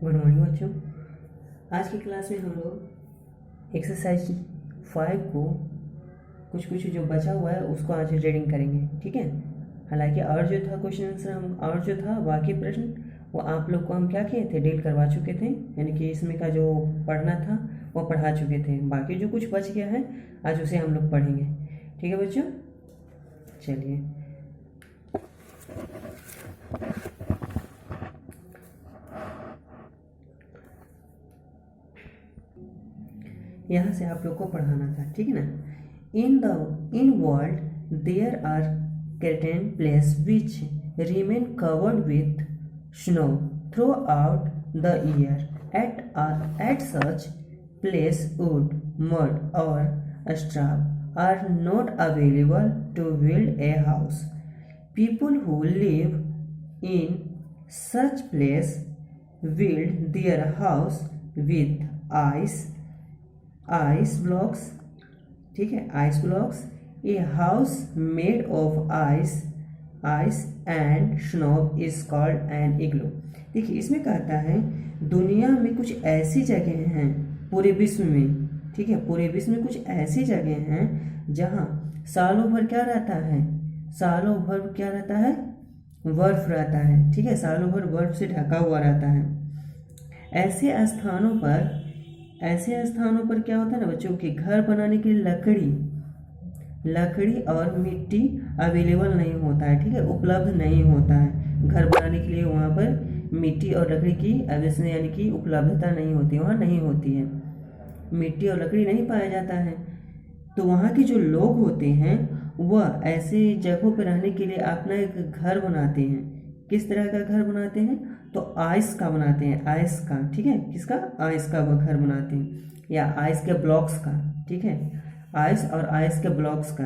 Good morning बच्चों। आज की क्लास में हम लोग एक्सरसाइज 5 को कुछ जो बचा हुआ है उसको आज रीडिंग करेंगे, ठीक है। हालांकि और जो था क्वेश्चन आंसर हम और जो था बाकी प्रश्न वो आप लोग को हम क्या किए थे, डील करवा चुके थे, यानी कि इसमें का जो पढ़ना था वो पढ़ा चुके थे। बाकी जो कुछ बच गया है आज उसे हम लोग पढ़ेंगे, ठीक है बच्चों। चलिए यहाँ से आप लोग को पढ़ाना था, ठीक है ना। In world there are certain places which remain covered with snow throughout the year. At such place wood, mud or straw are not available to build a house. People who live in such place build their house with ice blocks, ठीक है, ice blocks. A house made of ice and snow is called an igloo. देखिए इसमें कहता है दुनिया में कुछ ऐसी जगह हैं पूरे विश्व में, ठीक है, पूरे विश्व में कुछ ऐसी जगह हैं जहाँ सालों भर क्या रहता है, सालों भर क्या रहता है, बर्फ रहता है, ठीक है, सालों भर बर्फ से ढका हुआ रहता है। ऐसे स्थानों पर क्या होता है ना बच्चों के घर बनाने के लिए लकड़ी और मिट्टी अवेलेबल नहीं होता है, ठीक है, उपलब्ध नहीं होता है। घर बनाने के लिए वहाँ पर मिट्टी और लकड़ी की यानी कि उपलब्धता नहीं होती, वहाँ नहीं होती है, मिट्टी और लकड़ी नहीं पाया जाता है। तो वहाँ के जो लोग होते हैं वह ऐसे जगहों पर रहने के लिए अपना एक घर बनाते हैं। किस तरह का घर बनाते हैं, तो आइस का बनाते हैं, आइस का, ठीक है, किसका, आइस का वह घर बनाते हैं, या आइस के ब्लॉक्स का, ठीक है, आइस और आइस के ब्लॉक्स का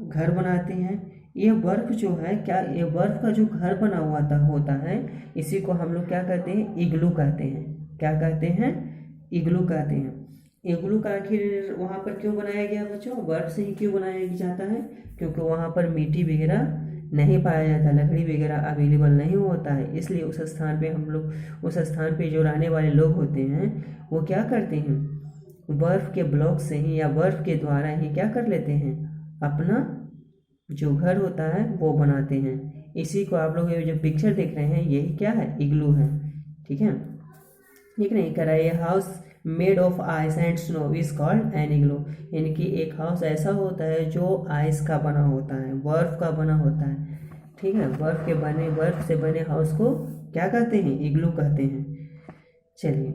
घर बनाते हैं। ये बर्फ जो है क्या, ये बर्फ का जो घर बना हुआ होता है इसी को हम लोग क्या कहते हैं, इग्लू कहते हैं। क्या कहते हैं, इग्लू कहते हैं। इग्लू का आखिर वहाँ पर क्यों बनाया गया बच्चों, बर्फ से ही क्यों बनाया जाता है, क्योंकि वहाँ पर मिट्टी वगैरह नहीं पाया जाता, लकड़ी वगैरह अवेलेबल नहीं होता है, इसलिए उस स्थान पे हम लोग, उस स्थान पे जो रहने वाले लोग होते हैं वो क्या करते हैं, बर्फ के ब्लॉक से ही या बर्फ के द्वारा ही क्या कर लेते हैं, अपना जो घर होता है वो बनाते हैं। इसी को आप लोग ये जो पिक्चर देख रहे हैं यही क्या है, इग्लू है, ठीक है। ठीक नहीं करा, ये house made of ice and snow is called an igloo, यानी कि एक हाउस ऐसा होता है जो आइस का बना होता है, बर्फ का बना होता है, ठीक है, बर्फ से बने हाउस को क्या कहते हैं, इग्लू कहते हैं। चलिए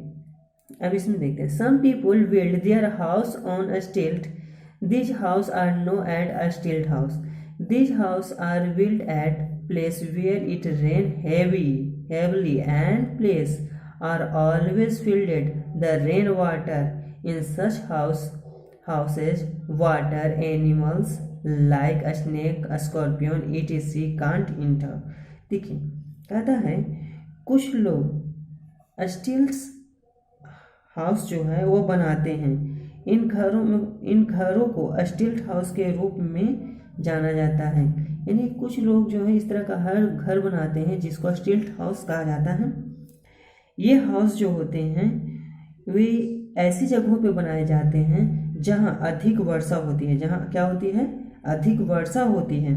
अब इसमें देखते हैं। Some people build their house on a stilt, this house are known at a stilt house, this house are build at place where it rain heavily and place are always filled. The rainwater in such houses water animals like a snake, a scorpion, etc. can't enter. देखिए कहता है कुछ लोग steels house जो है वो बनाते हैं। इन घरों को स्टिल्ट हाउस के रूप में जाना जाता है, यानी कुछ लोग जो है इस तरह का हर घर बनाते हैं जिसको स्टिल्ट हाउस कहा जाता है। ये हाउस जो होते हैं वे ऐसी जगहों पे बनाए जाते हैं जहाँ अधिक वर्षा होती है, जहाँ क्या होती है, अधिक वर्षा होती है।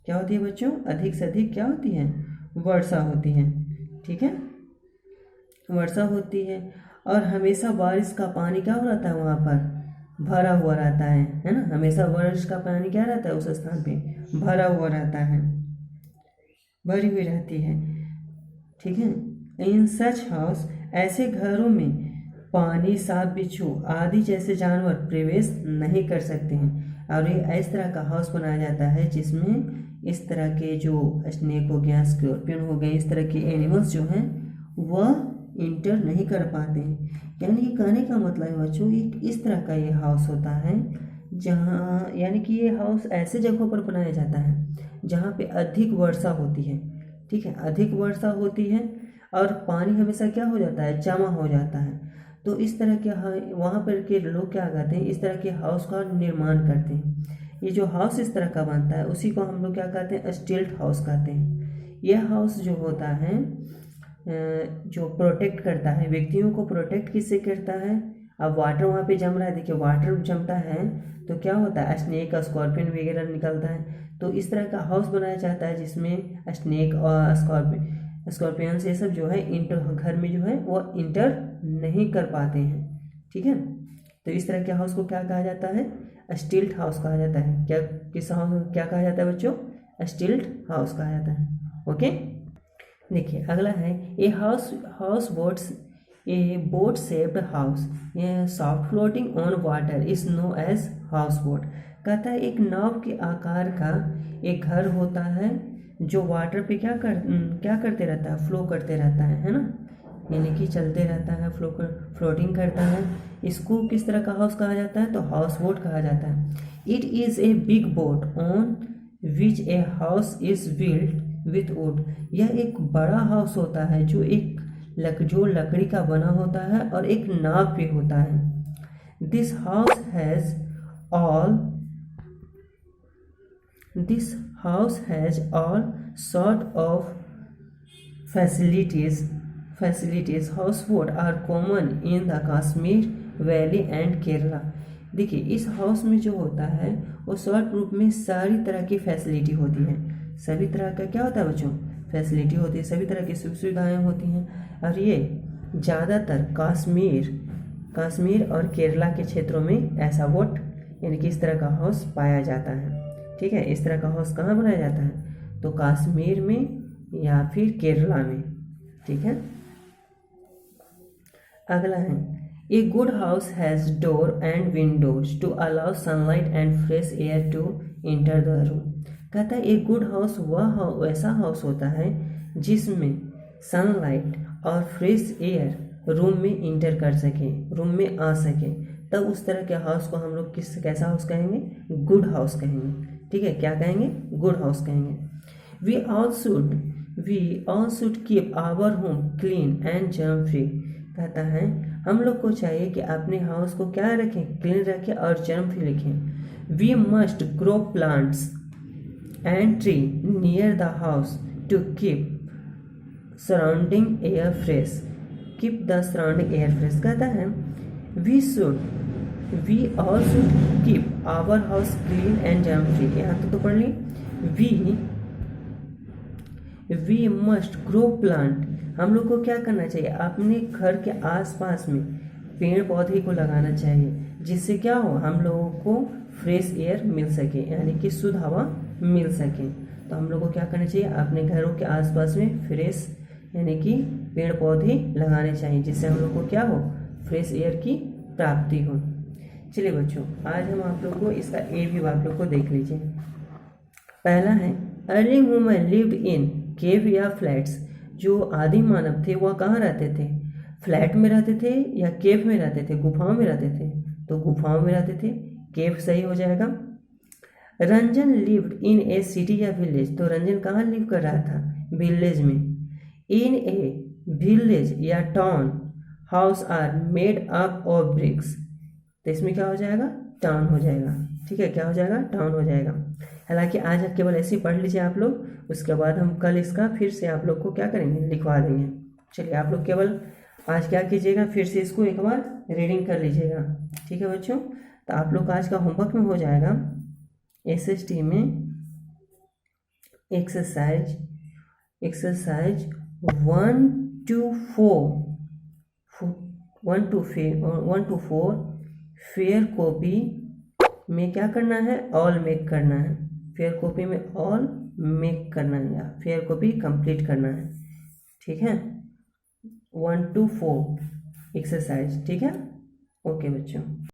क्या होती है बच्चों, अधिक से अधिक क्या होती है, वर्षा होती है, ठीक है, वर्षा होती है। और हमेशा बारिश का पानी क्या हो रहता है वहाँ पर, भरा हुआ रहता है ना, हमेशा बारिश का पानी क्या रहता है उस स्थान पे, भरा हुआ रहता है, भरी हुई रहती है, ठीक है। इन सच हाउस, ऐसे घरों में पानी, सांप, बिच्छू आदि जैसे जानवर प्रवेश नहीं कर सकते हैं। और ये इस तरह का हाउस बनाया जाता है जिसमें इस तरह के जो स्नेक हो गया, स्कॉर्पियन हो गए, इस तरह के एनिमल्स जो हैं वह इंटर नहीं कर पाते हैं। यानी कि कहने का मतलब है बच्चों एक इस तरह का ये हाउस होता है जहाँ, यानी कि ये हाउस ऐसे जगहों पर बनाया जाता है जहाँ पे अधिक वर्षा होती है, ठीक है, अधिक वर्षा होती है और पानी हमेशा क्या हो जाता है, जमा हो जाता है। तो इस तरह के वहाँ पर के लोग क्या करते हैं, इस तरह के हाउस का निर्माण करते हैं। ये जो हाउस इस तरह का बनता है उसी को हम लोग क्या कहते हैं, स्टिल्ट हाउस कहते हैं। यह हाउस जो होता है जो प्रोटेक्ट करता है, व्यक्तियों को प्रोटेक्ट किससे करता है। अब वाटर वहाँ पे जम रहा है, देखिए वाटर जमता है तो क्या होता है, स्नेक स्कॉर्पियन वगैरह निकलता है। तो इस तरह का हाउस बनाया जाता है जिसमें स्नेक और स्कॉर्पियन ये सब जो है इंटर घर में जो है वो इंटर नहीं कर पाते हैं। ठीक है, तो इस तरह के हाउस को क्या कहा जाता है, स्टिल्ट हाउस कहा जाता है। क्या किस हाउस क्या कहा जाता है बच्चों, स्टिल्ट हाउस कहा जाता है। ओके, देखिए अगला है a house boats, a boat shaped house, ये soft floating on water is known as house boat. कहता है एक नाव के आकार का एक घर होता है जो वाटर पे क्या करते रहता है, फ्लो करते रहता है ना, यानी कि चलते रहता है, फ्लोटिंग करता है। इसको किस तरह का हाउस कहा जाता है, तो हाउस बोट कहा जाता है। It is a big boat on which a house is built with would. यह एक बड़ा हाउस होता है जो जो लकड़ी का बना होता है और एक नाव पे होता है। This house has all sort of facilities. Houseboat are common in the Kashmir Valley and Kerala. देखिए इस हाउस में जो होता है वो शॉर्ट रूप में सारी तरह की फैसिलिटी होती है। सभी तरह का क्या होता है बच्चों, फैसिलिटी होती है, सभी तरह की सुख सुविधाएँ होती हैं। और ये ज़्यादातर कश्मीर और केरला के क्षेत्रों में ऐसा बोट यानी कि इस तरह का हाउस पाया जाता है। ठीक है, इस तरह का हाउस कहाँ बनाया जाता है, तो कश्मीर में या फिर केरला में। ठीक है, अगला है a good house has door and windows to allow sunlight and fresh air to enter the room. कहता है एक गुड हाउस वैसा हाउस होता है जिसमें सनलाइट और फ्रेश एयर रूम में इंटर कर सके, रूम में आ सके, तब उस तरह के हाउस को हम लोग कैसा हाउस कहेंगे, गुड हाउस कहेंगे। ठीक है, क्या कहेंगे, गुड हाउस कहेंगे। We all should keep our home clean and germ free। कहता है हम लोग को चाहिए कि अपने हाउस को क्या रखें, क्लीन रखें और जर्म फ्री रखें। We must grow plants and tree near the house to keep surrounding air fresh। Keep the surrounding air fresh। कहता है we all should keep our house clean and germ free। यहाँ तो पढ़ ली। We must grow plant। हम लोग को क्या करना चाहिए, अपने घर के आसपास में पेड़ पौधे को लगाना चाहिए, जिससे क्या हो, हम लोगों को फ्रेश एयर मिल सके, यानी कि शुद्ध हवा मिल सके। तो हम लोग को क्या करना चाहिए, अपने घरों के आसपास में फ्रेश यानी कि पेड़ पौधे लगाने चाहिए, जिससे हम लोग को क्या हो, फ्रेश एयर की प्राप्ति हो। चलिए बच्चों, आज हम आप लोग को इसका ए भी आप लोग को देख लीजिए। पहला है अर्ली ह्यूमन लिव्ड इन केव या फ्लैट्स। जो आदि मानव थे वह कहाँ रहते थे, फ्लैट में रहते थे या केव में रहते थे, गुफाओं में रहते थे, तो गुफाओं में रहते थे, केव सही हो जाएगा। Ranjan lived in a city या विलेज। तो रंजन कहाँ लिव कर रहा था, विलेज में। इन ए विलेज या town house are made up of bricks. तो इसमें क्या हो जाएगा, टाउन हो जाएगा। ठीक है, क्या हो जाएगा, टाउन हो जाएगा। हालांकि आज केवल ऐसे ही पढ़ लीजिए आप लोग, उसके बाद हम कल इसका फिर से आप लोग को क्या करेंगे, लिखवा देंगे। चलिए आप लोग केवल आज क्या कीजिएगा, फिर से इसको एक बार रीडिंग कर लीजिएगा। ठीक है बच्चों, तो आप लोग का आज का होमवर्क में हो जाएगा SST में एक्सरसाइज 1 to 4 फेयर कॉपी में क्या करना है, ऑल मेक करना है। फेयर कॉपी में ऑल मेक करना है या फेयर कॉपी कंप्लीट करना है। ठीक है, 1 to 4 एक्सरसाइज। ठीक है, ओके बच्चों।